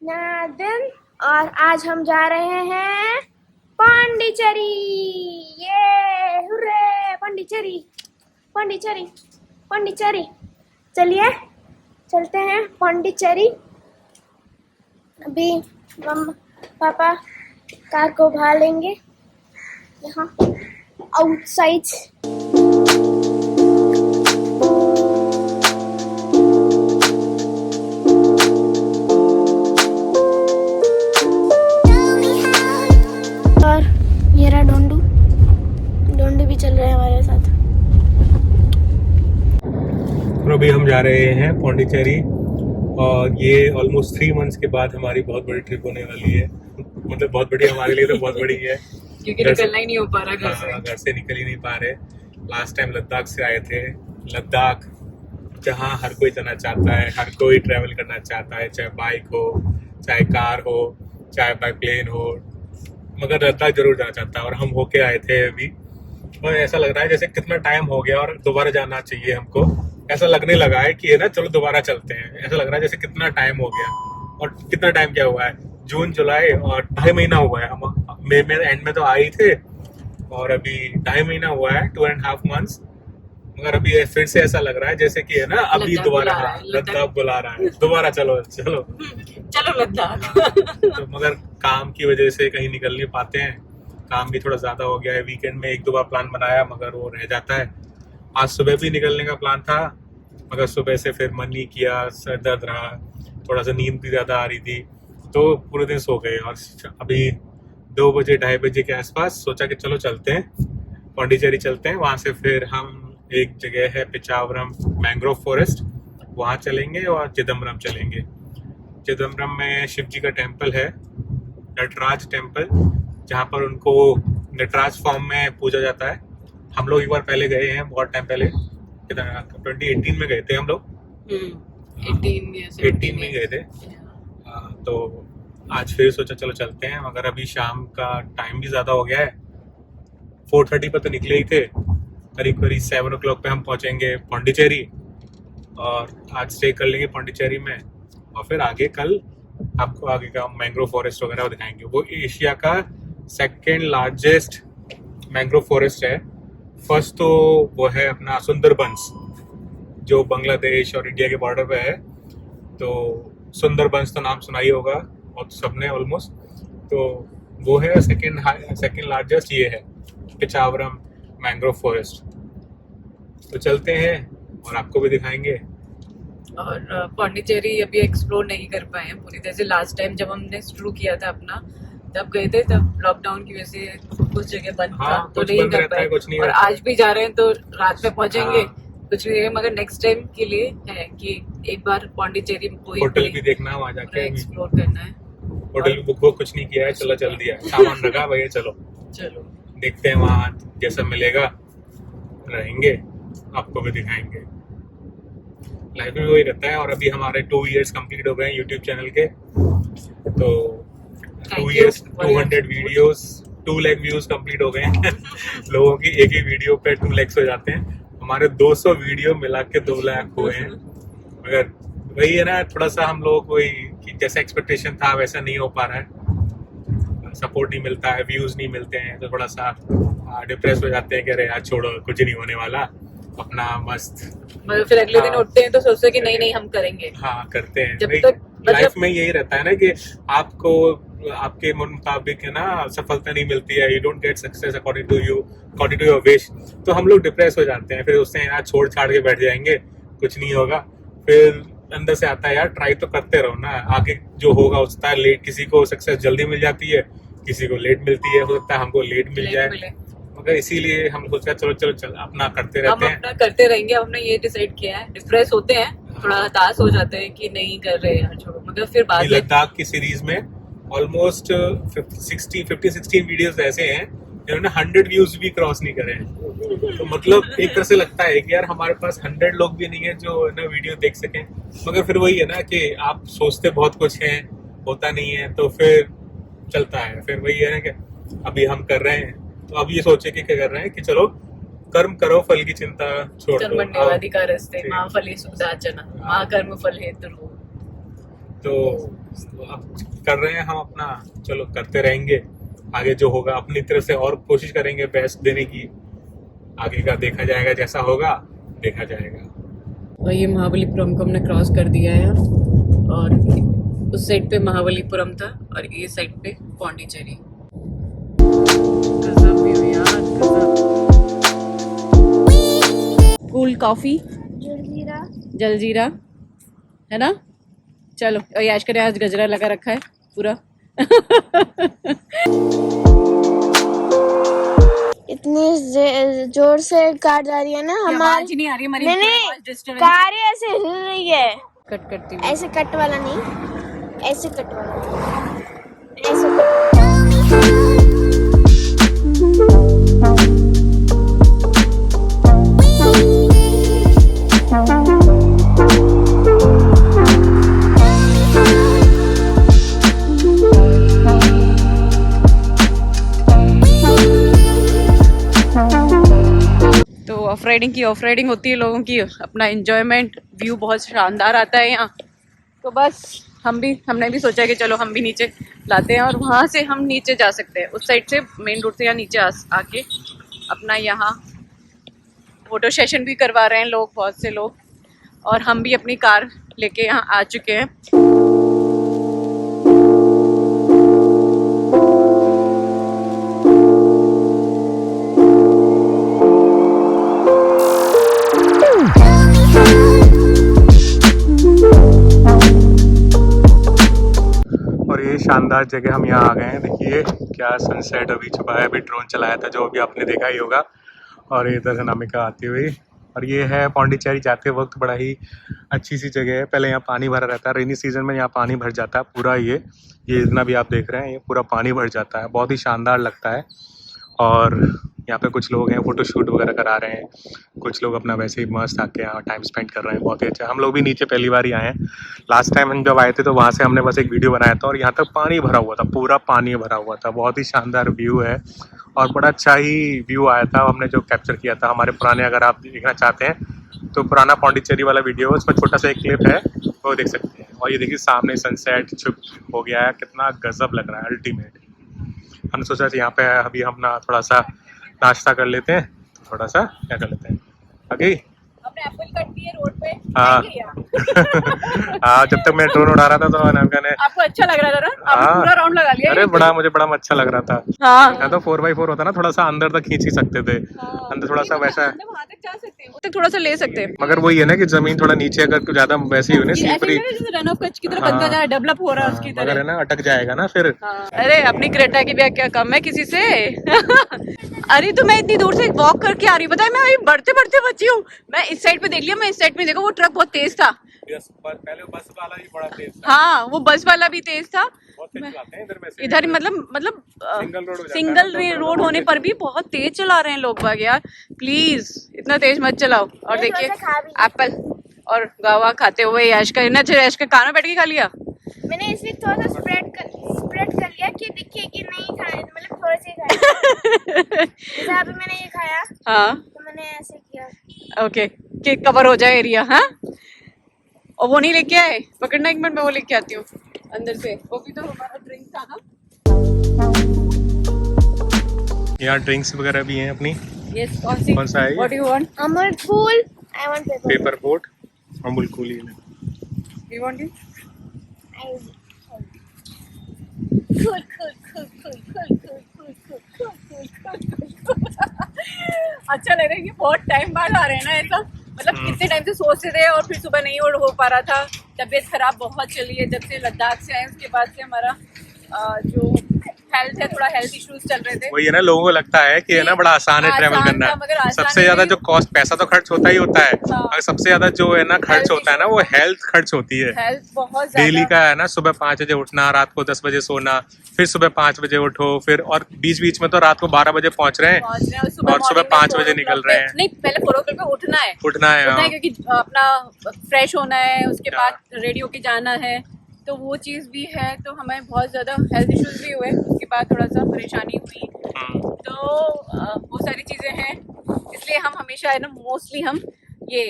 नया दिन। और आज हम जा रहे हैं पांडिचेरी। ये हुर्रे पांडिचेरी पांडिचेरी पांडिचेरी। चलिए चलते हैं पांडिचेरी। अभी मम्मा पापा कार को बाहर लेंगे यहाँ आउटसाइड। और ये रहा डोंडू भी चल रहे हैं हमारे साथ। और अभी हम जा रहे हैं पौंडीचेरी और ये ऑलमोस्ट 3 मंथ्स के बाद हमारी बहुत बड़ी ट्रिप होने वाली है। मतलब बहुत बड़ी हमारे लिए तो बहुत बड़ी है क्योंकि निकलना ही नहीं हो पा रहा घर से निकल ही नहीं पा रहे। लास्ट टाइम लद्दाख से आए थे। लद्दाख जहाँ हर कोई जाना चाहता है, हर कोई ट्रैवल करना चाहता है, चाहे बाइक हो, चाहे कार हो, चाहे बाय प्लेन हो, मगर लद्दाख जरूर जाना चाहता है। और हम होके आए थे अभी और ऐसा लग रहा है जैसे कितना टाइम हो गया और दोबारा जाना चाहिए हमको। ऐसा लगने लगा है कि ना चलो दोबारा चलते हैं। ऐसा लग रहा है जैसे कितना टाइम हो गया। और कितना टाइम क्या हुआ है, जून जुलाई और 2.5 महीना हुआ है। हम मई में एंड में तो आए थे और अभी 2.5 महीना हुआ है, 2.5 months। मगर अभी फिर से ऐसा लग रहा है जैसे कि है ना अभी दोबारा लद्दाख बुला रहा है, दोबारा चलो चलो चलो लद्दाख। तो मगर काम की वजह से कहीं निकल नहीं पाते हैं। काम भी थोड़ा ज्यादा हो गया है। वीकेंड में 1-2 बार प्लान बनाया मगर वो रह जाता है। आज सुबह भी निकलने का प्लान था मगर सुबह से फिर मन नहीं किया, सर दर्द रहा, थोड़ा सा नींद भी ज्यादा आ रही थी तो पूरे दिन सो गए। और अभी 2 बजे 2:30 बजे के आसपास सोचा कि चलो चलते हैं पौंडीचेरी चलते हैं। वहाँ से फिर हम एक जगह है पिचावरम मैंग्रोव फॉरेस्ट, वहाँ चलेंगे और चिदम्बरम चलेंगे। चिदम्बरम में शिव जी का टेम्पल है, नटराज टेम्पल, जहाँ पर उनको नटराज फॉर्म में पूजा जाता है। हम लोग एक बार पहले गए हैं, बहुत टाइम पहले, 2018 में गए थे हम लोग। 18 में गए थे। तो आज फिर सोचा चलो चलते हैं मगर अभी शाम का टाइम भी ज़्यादा हो गया है। 4:30 पर तो निकले ही थे, करीब 7 o'clock पे हम पहुँचेंगे पौंडीचेरी और आज स्टे कर लेंगे पौंडीचेरी में। और फिर आगे कल आपको आगे का मैंग्रोव फॉरेस्ट वगैरह दिखाएंगे। वो एशिया का 2nd लार्जेस्ट मैंग्रोव फॉरेस्ट है। फर्स्ट तो वो है अपना सुंदरबंस जो बांग्लादेश और इंडिया के बॉर्डर पे है। तो सुंदरबंस तो नाम सुना ही होगा और सबने ऑलमोस्ट। तो वो है सेकंड लार्जेस्ट, ये है पिचावरम मैंग्रोव फॉरेस्ट। तो चलते हैं और आपको भी दिखाएंगे। और पौंडीचेरी अभी एक्सप्लोर नहीं कर पाए हैं पूरी तरह से। लास्ट टाइम जब हमने शुरू किया था अपना तब गए थे, तब लॉकडाउन की वजह से कुछ जगह बंद था तो नहीं कर पाए। और आज भी जा रहे हैं तो रात में पहुंचेंगे। कुछ नहीं है मगर नेक्स्ट टाइम के लिए है कि एक बार पौंडीचेरी होटल भी देखना है, वहाँ जाके एक्सप्लोर करना है। होटल भी बुक कुछ नहीं किया है, चलो चल दिया, सामान रखा भैया, चलो देखते हैं वहाँ जैसा मिलेगा रहेंगे, आपको भी दिखाएंगे। लाइफ में वही रहता है। और अभी हमारे 2 years कंप्लीट हो गए यूट्यूब चैनल के। तो 2 years 200 videos 2 lakh views complete हो गए हैं। लोगों की एक ही वीडियो पे 2 lakhs हो जाते हैं। हमारे 200 वीडियो मिला के 2 लाख हुए हैं। मगर वही है ना, थोड़ा सा हम लोगों को जैसा एक्सपेक्टेशन था वैसा नहीं हो पा रहा है। सपोर्ट नहीं मिलता है, व्यूज नहीं मिलते हैं तो थोड़ा सा डिप्रेस हो जाते हैं कि अरे यार छोड़ो, कुछ नहीं होने वाला, अपना मस्त। मतलब फिर अगले दिन उठते हैं तो सोचते हैं कि नहीं हम करेंगे। हाँ करते हैं। जब तक लाइफ में यही रहता है ना कि आपको आपके मन मुताबिक है ना सफलता नहीं मिलती है। You don't get success according to your wish. तो हम लोग डिप्रेस हो जाते हैं, फिर उससे यार छोड़ छाड़ के बैठ जाएंगे, कुछ नहीं होगा। फिर अंदर से आता है यार ट्राई तो करते रहो ना, आगे जो होगा उसका लेट। किसी को सक्सेस जल्दी मिल जाती है, किसी को लेट मिलती है। हो सकता है हमको लेट मिल जाए मगर इसीलिए हम सोचा चलो अपना करते रहते हैं। अपना करते रहेंगे। हमने ये डिसाइड किया है। डिप्रेस होते हैं, थोड़ा हताश हो जाते हैं कि नहीं कर रहे यार छोड़ो, मगर फिर बाद में लद्दाख की सीरीज में ऑलमोस्ट 50-60 वीडियोस ऐसे हैं जिन्होंने 100 व्यूज भी क्रॉस नहीं करे हैं। तो मतलब एक तरह से लगता है कि यार हमारे पास 100 लोग भी नहीं है जो ना वीडियो देख सकें। मगर फिर वही है ना कि आप सोचते बहुत कुछ है, होता नहीं है तो फिर चलता है। फिर वही है ना कि अभी हम कर रहे हैं तो अब ये सोचे कि क्या कर रहे हैं कि चलो कर्म करो, फल की चिंता छोड़ दो। कर्मण्येवाधिकारस्ते मा फले सुखदाचन मा कर्म फल हेतुर्भुः। तो अब कर रहे हैं हम अपना, चलो करते रहेंगे, आगे जो होगा अपनी तरफ से और कोशिश करेंगे बेस्ट देने की, आगे का देखा जाएगा, जैसा होगा देखा जाएगा। और ये महाबलीपुरम को हमने क्रॉस कर दिया है और उस साइड पे महाबलीपुरम था और ये साइड पे पौंडीचेरी। गजब व्यू यार, कूल कॉफी, जलजीरा। जलजीरा है ना। चलो, और याश करे आज गजरा लगा रखा है पूरा। इतनी जोर से कार जा रही है ना हमारी, नहीं आ रही हमारी, नहीं कार ऐसे हिल रही है, कट करती हुई। ऐसे कट वाला नहीं, ऐसे कट वाला, ऐसे कट। ऑफ राइडिंग होती है लोगों की, अपना एंजॉयमेंट, व्यू बहुत शानदार आता है यहाँ। तो बस हमने भी सोचा कि चलो हम भी नीचे लाते हैं और वहाँ से हम नीचे जा सकते हैं, उस साइड से मेन रोड से यहाँ नीचे आके अपना यहाँ फोटो सेशन भी करवा रहे हैं लोग, बहुत से लोग, और हम भी अपनी कार लेके यहाँ आ चुके हैं। शानदार जगह हम यहाँ आ गए हैं। देखिए क्या सनसेट अभी छुपा है, अभी ड्रोन चलाया था जो अभी आपने देखा ही होगा, और इधर से अनामिका आती हुई, और ये है पौंडीचेरी जाते वक्त बड़ा ही अच्छी सी जगह है। पहले यहाँ पानी भरा रहता है, रेनी सीजन में यहाँ पानी भर जाता है पूरा, ये जितना भी आप देख रहे हैं ये पूरा पानी भर जाता है, बहुत ही शानदार लगता है। और यहाँ पे कुछ लोग हैं फोटो शूट वगैरह करा रहे हैं, कुछ लोग अपना वैसे ही मस्त आके यहाँ टाइम स्पेंड कर रहे हैं, बहुत ही अच्छा। हम लोग भी नीचे पहली बार ही आए हैं, लास्ट टाइम हम जब आए थे तो वहाँ से हमने बस एक वीडियो बनाया था, और यहाँ तक पानी भरा हुआ था, पूरा पानी भरा हुआ था, बहुत ही शानदार व्यू है और बड़ा अच्छा ही व्यू आया था। हमने जो कैप्चर किया था हमारे पुराने, अगर आप देखना चाहते हैं तो पुराना पौंडीचेरी वाला वीडियो, उसमें छोटा सा एक क्लिप है वो देख सकते हैं। और ये देखिए सामने सनसेट छुप हो गया है, कितना गजब लग रहा है, अल्टीमेट। हमने सोचा यहाँ पे अभी हम ना थोड़ा सा नाश्ता कर लेते हैं, थोड़ा सा क्या कर लेते हैं आगे। आपने एप्पल कट दिए रोड पे। हाँ हाँ, जब तक मैं ड्रोन उड़ा रहा था तो अनामिका ने, आपको अच्छा लग रहा था ना, आपने पूरा राउंड लगा लिया। अरे मुझे बड़ा अच्छा लग रहा था। हाँ तो 4x4 होता ना, थोड़ा सा अंदर तक खींच ही सकते थे। हाँ, अंदर थोड़ा सा वैसा वहाँ तक जा सकते हैं, तक थोड़ा सा ले सकते हैं, मगर वही है ना कि जमीन थोड़ा नीचे अगर ज्यादा वैसी हो ना स्लिपरी, रन ऑफ कच की तरह बनता जा रहा है, डेवलप हो रहा है उसकी तरह, है ना, अटक जाएगा ना फिर। अरे अपनी क्रेटा की भी क्या कम है किसी से। अरे तो मैं इतनी दूर से वॉक करके आ रही, बताए मैं अभी बढ़ते बची हूँ। मैं इस साइड पे देख लिया, मैं इस साइड में देखो वो ट्रक बहुत तेज था, पहले बस वाला भी बड़ा तेज था। हाँ वो बस वाला भी तेज था, इधर मतलब सिंगल रोड होने पर भी बहुत तेज चला रहे हैं लोग बाग यार, प्लीज इतना तेज मत चलाओ। और देखिए एप्पल और गावा खाते हुए यश का कान में बैठ के खा लिया। मैंने इसलिए थोड़ा सा स्प्रेड कर लिया कि दिखे कि नहीं खाया, मतलब थोड़ा सा ही खाया। जैसे अभी मैंने ये खाया, हाँ तो मैंने ऐसे किया, ओके कि कवर हो जाए एरिया। हाँ और वो नहीं लेके आए, पकड़ना एक मिनट, मैं वो लेके आती हूँ अंदर से। वो भी तो हमारा ड्रिंक था ना, यहाँ ड्रिंक्स वगैरह भी हैं अपनी। यस कौन सा है? What do you want? Amul cool, I want paper boat, Amul cool he you want it? Cool. अच्छा लग रहा है कि बहुत टाइम बाद आ रहे हैं ना ऐसा, मतलब कितने टाइम से सोचते थे और फिर सुबह नहीं हो पा रहा था, तबीयत खराब बहुत चली है जब से लद्दाख से आए, उसके बाद से हमारा जो हेल्थ है, थोड़ा हेल्थ इश्यूज चल रहे थे। वही है ना, लोगों को लगता है कि है ना बड़ा आसान है ट्रैवल करना, सबसे ज्यादा जो कॉस्ट पैसा तो खर्च होता ही होता है, हाँ। सबसे ज्यादा जो है ना खर्च होता है ना वो हेल्थ खर्च होती है, हेल्थ बहुत डेली का है ना। सुबह 5 बजे उठना, रात को 10 बजे सोना, फिर सुबह 5 बजे उठो, फिर और बीच में तो रात को 12 बजे पहुंच रहे हैं और सुबह 5 बजे निकल रहे हैं। नहीं, पहले 4 o'clock पे उठना है क्योंकि अपना फ्रेश होना है, उसके बाद रेडी होके जाना है, तो वो चीज़ भी है। तो हमें बहुत ज़्यादा हेल्थ इश्यूज भी हुए, उसके बाद थोड़ा सा परेशानी हुई, तो वो सारी चीज़ें हैं, इसलिए हम हमेशा है ना मोस्टली हम ये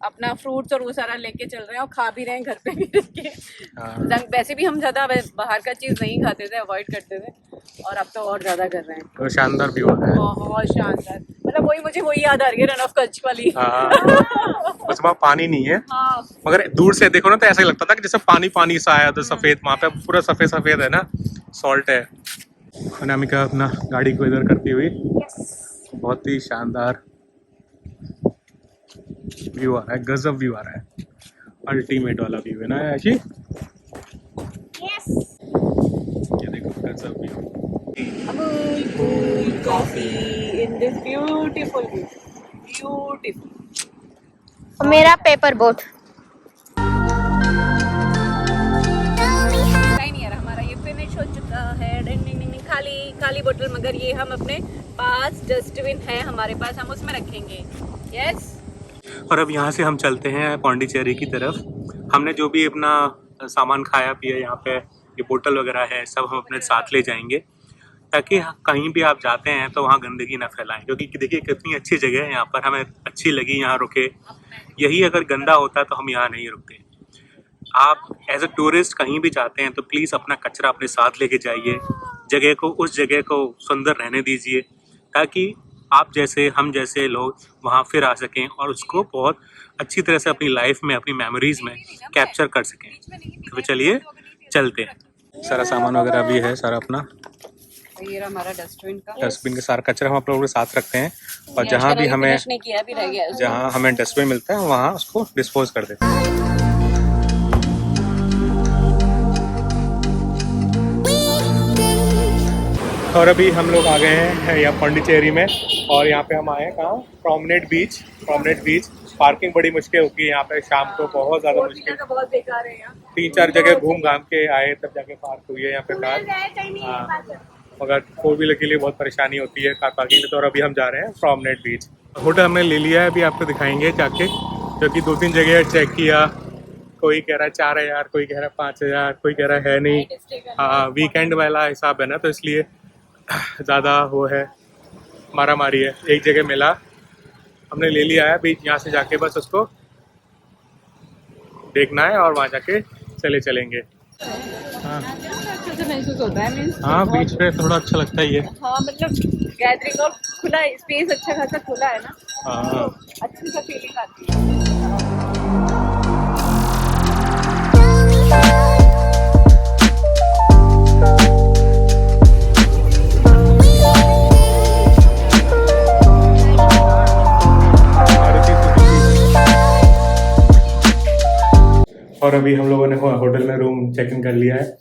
अपना फ्रूट्स और वो सारा लेके चल रहे हैं और खा भी रहे हैं घर पे भी रह के। वैसे भी हम ज़्यादा बाहर का चीज़ नहीं खाते थे, अवॉइड करते थे, और अब तो और ज़्यादा कर रहे हैं। तो शानदार व्यू आ रहा है, बहुत शानदार। मतलब वही मुझे याद आ रही है रन ऑफ कच्छ वाली। बस वहाँ पानी नहीं है, हाँ, मगर दूर से देखो ना तो ऐसा ही लगता था कि जैसे पानी पानी सा आया, तो सफेद वहाँ पे पूरा सफेद सफेद है ना, सॉल्ट है। अनामिका अपना गाड़ी को इधर करती हुई, बहुत ही शानदार व्यू आ रहा है, गजब व्यू आ रहा है, अल्टीमेट वाला व्यू है ना आशी? ये देखो गजब view. Amul coffee in this beautiful view, beautiful. और मेरा पेपर बोट। नहीं यार, हमारा ये फिनिश हो चुका है। खाली खाली बोतल, मगर ये हम अपने पास डस्टबिन है हमारे पास, हम उसमें रखेंगे। यस। और अब यहाँ से हम चलते हैं पौंडीचेरी की तरफ। हमने जो भी अपना सामान खाया पिया यहाँ पे, ये बोतल वगैरह है, सब हम अपने साथ ले जाएंगे, ताकि कहीं भी आप जाते हैं तो वहाँ गंदगी ना फैलाएं। क्योंकि देखिए कितनी अच्छी जगह है यहाँ पर, हमें अच्छी लगी, यहाँ रुके। यही अगर गंदा होता तो हम यहाँ नहीं रुकते। आप एज अ टूरिस्ट कहीं भी जाते हैं तो प्लीज़ अपना कचरा अपने साथ लेके जाइए, जगह को, उस जगह को सुंदर रहने दीजिए, ताकि आप जैसे, हम जैसे लोग वहाँ फिर आ सकें और उसको बहुत अच्छी तरह से अपनी लाइफ में, अपनी मेमोरीज में कैप्चर कर सकें। तो चलिए चलते हैं। सारा सामान वगैरह भी है, सारा अपना ये रहा हमारा डस्टबिन का। डस्टबिन के सारा कचरा हम आप लोगों के साथ रखते हैं, और जहाँ भी हमें, जहाँ हमें डस्टबिन मिलता है वहाँ उसको डिस्पोज कर देते हैं। और अभी हम लोग आ गए हैं यहाँ पौंडीचेरी में, और यहाँ पे हम आए हैं कहाँ, प्रोमेनेड बीच। प्रोमेनेड बीच पार्किंग बड़ी मुश्किल होती है यहाँ पे शाम को, बहुत ज़्यादा मुश्किल, बहुत बेकार है यहाँ। 3-4 जगह घूम घाम के आए तब जाके पार्क हुई है यहाँ पे कार। हाँ, मगर 4 व्हीलर के लिए बहुत परेशानी होती है कार पार्किंग में। तो और अभी हम जा रहे हैं प्रोमेनेड बीच। होटल हमने ले लिया है, अभी आपको दिखाएंगे जाके, क्योंकि 2-3 जगह चेक किया, कोई कह रहा है 4000, कोई कह रहा है 5000, कोई कह रहा है नहीं। हाँ, वीकेंड वाला हिसाब है ना, तो इसलिए ज़्यादा वो है, मारा मारी है। एक जगह मिला, हमने ले लिया है। बीच यहाँ से जाके बस उसको देखना है और वहाँ जाके चलेंगे। हाँ, अच्छे से महसूस होता है, मींस हाँ, बीच पे थोड़ा अच्छा लगता ही है। हाँ, मतलब गैदरिंग और खुला स्पेस अच्छा खासा खुला है ना, हाँ, अच्छी सा फीलिंग आती है। और अभी हम लोगों ने होटल में रूम चेक इन कर लिया है,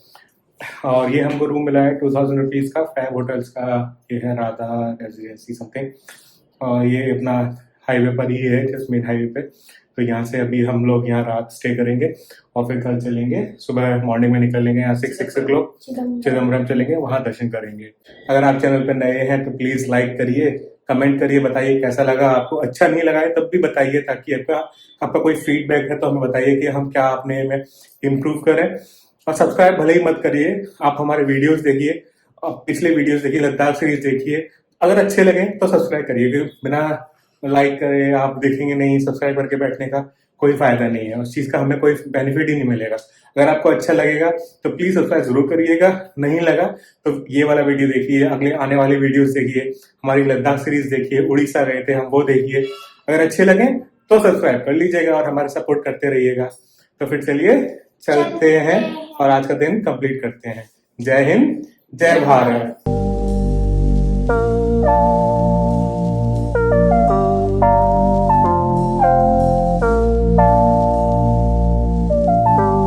और ये हमको रूम मिला है 2000 रुपीज़ का, फैब होटल्स का। ये है राधा रेजिडेंसी समथिंग, और ये अपना हाईवे पर ही है, जस्ट मेन हाईवे पे। तो यहाँ से अभी हम लोग यहाँ रात स्टे करेंगे और फिर कल चलेंगे, सुबह मॉर्निंग में निकलेंगे यहाँ से 6 o'clock चिदम्बरम चलेंगे, वहाँ दर्शन करेंगे। अगर आप चैनल पर नए हैं तो प्लीज़ लाइक करिए, कमेंट करिए, बताइए कैसा लगा आपको। अच्छा नहीं लगा है तब भी बताइए, ताकि आपका कोई फीडबैक है तो हमें बताइए कि हम क्या अपने में इम्प्रूव करें। और सब्सक्राइब भले ही मत करिए, आप हमारे वीडियोस देखिए, पिछले वीडियोस देखिए, लद्दाख सीरीज देखिए। अगर अच्छे लगे तो सब्सक्राइब करिए, क्योंकि बिना लाइक करे आप देखेंगे नहीं, सब्सक्राइब करके बैठने का कोई फायदा नहीं है, उस चीज़ का हमें कोई बेनिफिट ही नहीं मिलेगा। अगर आपको अच्छा लगेगा तो प्लीज़ सब्सक्राइब जरूर करिएगा, नहीं लगा तो ये वाला वीडियो देखिए, अगले आने वाली वीडियोस देखिए, हमारी लद्दाख सीरीज देखिए, उड़ीसा गए थे हम, वो देखिए। अगर अच्छे लगे तो सब्सक्राइब कर लीजिएगा और हमारे सपोर्ट करते रहिएगा। तो फिर चलिए चलते हैं और आज का दिन कंप्लीट करते हैं। जय हिंद, जय भारत।